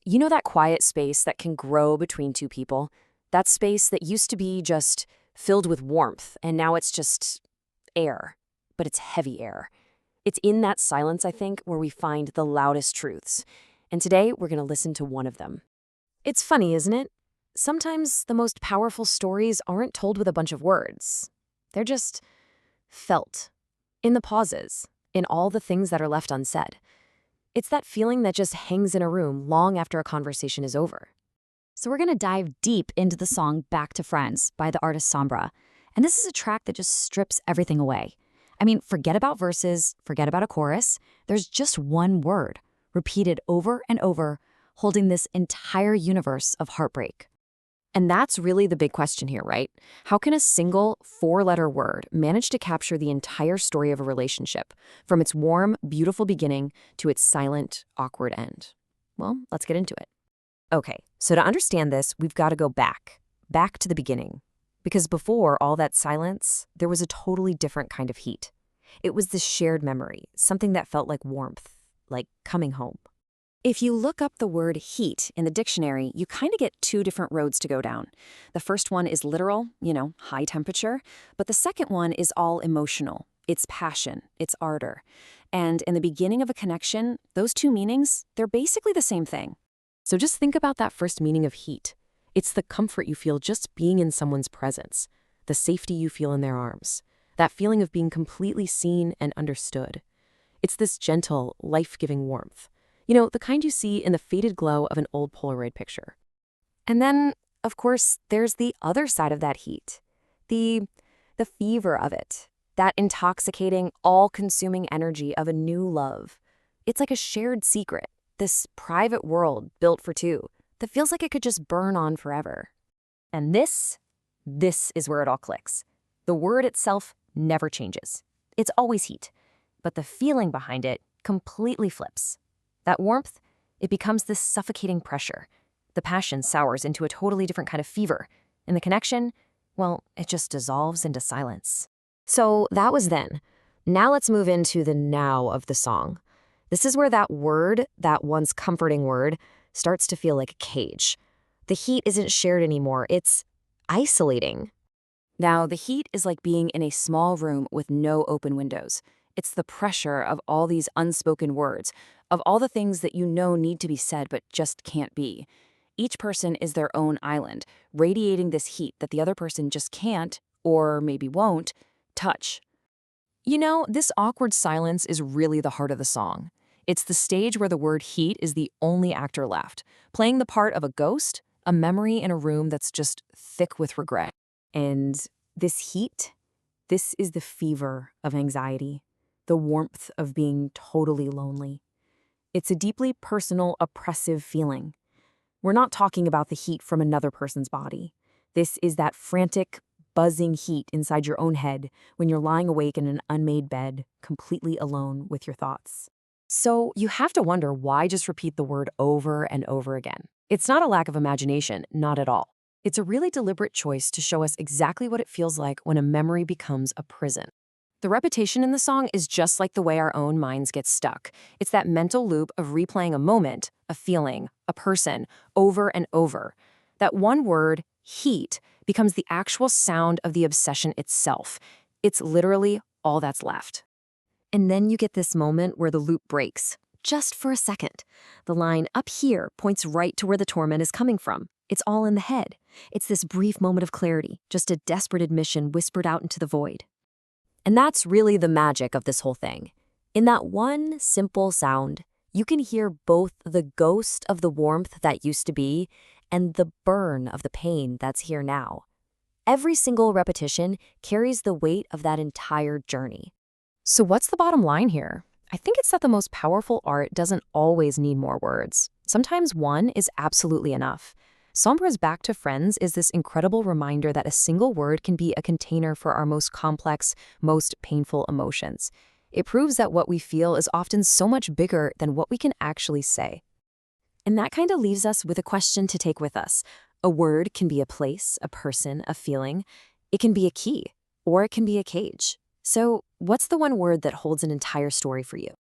You know that quiet space that can grow between two people? That space that used to be just filled with warmth, and now it's just air. But it's heavy air. It's in that silence, I think, where we find the loudest truths. And today, we're going to listen to one of them. It's funny, isn't it? Sometimes the most powerful stories aren't told with a bunch of words. They're just felt. In the pauses. In all the things that are left unsaid. It's that feeling that just hangs in a room long after a conversation is over. So we're going to dive deep into the song Back to Friends by the artist Sombra. And this is a track that just strips everything away. I mean, forget about verses, forget about a chorus. There's just one word, repeated over and over, holding this entire universe of heartbreak. And that's really the big question here, right? How can a single four-letter word manage to capture the entire story of a relationship, from its warm, beautiful beginning to its silent, awkward end? Well, let's get into it. Okay, so to understand this, we've got to go back to the beginning. Because before all that silence, there was a totally different kind of heat. It was this shared memory, something that felt like warmth, like coming home. If you look up the word heat in the dictionary, you kind of get two different roads to go down. The first one is literal, high temperature, but the second one is all emotional. It's passion, it's ardor. And in the beginning of a connection, those two meanings, they're basically the same thing. So just think about that first meaning of heat. It's the comfort you feel just being in someone's presence, the safety you feel in their arms, that feeling of being completely seen and understood. It's this gentle, life-giving warmth. The kind you see in the faded glow of an old Polaroid picture. And then, of course, there's the other side of that heat. The fever of it. That intoxicating, all-consuming energy of a new love. It's like a shared secret, this private world built for two, that feels like it could just burn on forever. And this is where it all clicks. The word itself never changes. It's always heat. But the feeling behind it completely flips. That warmth, it becomes this suffocating pressure. The passion sours into a totally different kind of fever. And the connection, well, it just dissolves into silence. So that was then. Now let's move into the now of the song. This is where that word, that once comforting word, starts to feel like a cage. The heat isn't shared anymore. It's isolating. Now, the heat is like being in a small room with no open windows. It's the pressure of all these unspoken words, of all the things that need to be said but just can't be. Each person is their own island, radiating this heat that the other person just can't, or maybe won't, touch. This awkward silence is really the heart of the song. It's the stage where the word heat is the only actor left, playing the part of a ghost, a memory in a room that's just thick with regret. And this heat, this is the fever of anxiety, the warmth of being totally lonely. It's a deeply personal, oppressive feeling. We're not talking about the heat from another person's body. This is that frantic, buzzing heat inside your own head when you're lying awake in an unmade bed, completely alone with your thoughts. So you have to wonder, why just repeat the word over and over again? It's not a lack of imagination, not at all. It's a really deliberate choice to show us exactly what it feels like when a memory becomes a prison. The repetition in the song is just like the way our own minds get stuck. It's that mental loop of replaying a moment, a feeling, a person, over and over. That one word, heat, becomes the actual sound of the obsession itself. It's literally all that's left. And then you get this moment where the loop breaks, just for a second. The line up here points right to where the torment is coming from. It's all in the head. It's this brief moment of clarity, just a desperate admission whispered out into the void. And that's really the magic of this whole thing. In that one simple sound, you can hear both the ghost of the warmth that used to be and the burn of the pain that's here now. Every single repetition carries the weight of that entire journey. So what's the bottom line here? I think it's that the most powerful art doesn't always need more words. Sometimes one is absolutely enough. Sombra's Back to Friends is this incredible reminder that a single word can be a container for our most complex, most painful emotions. It proves that what we feel is often so much bigger than what we can actually say. And that kind of leaves us with a question to take with us. A word can be a place, a person, a feeling. It can be a key, or it can be a cage. So, what's the one word that holds an entire story for you?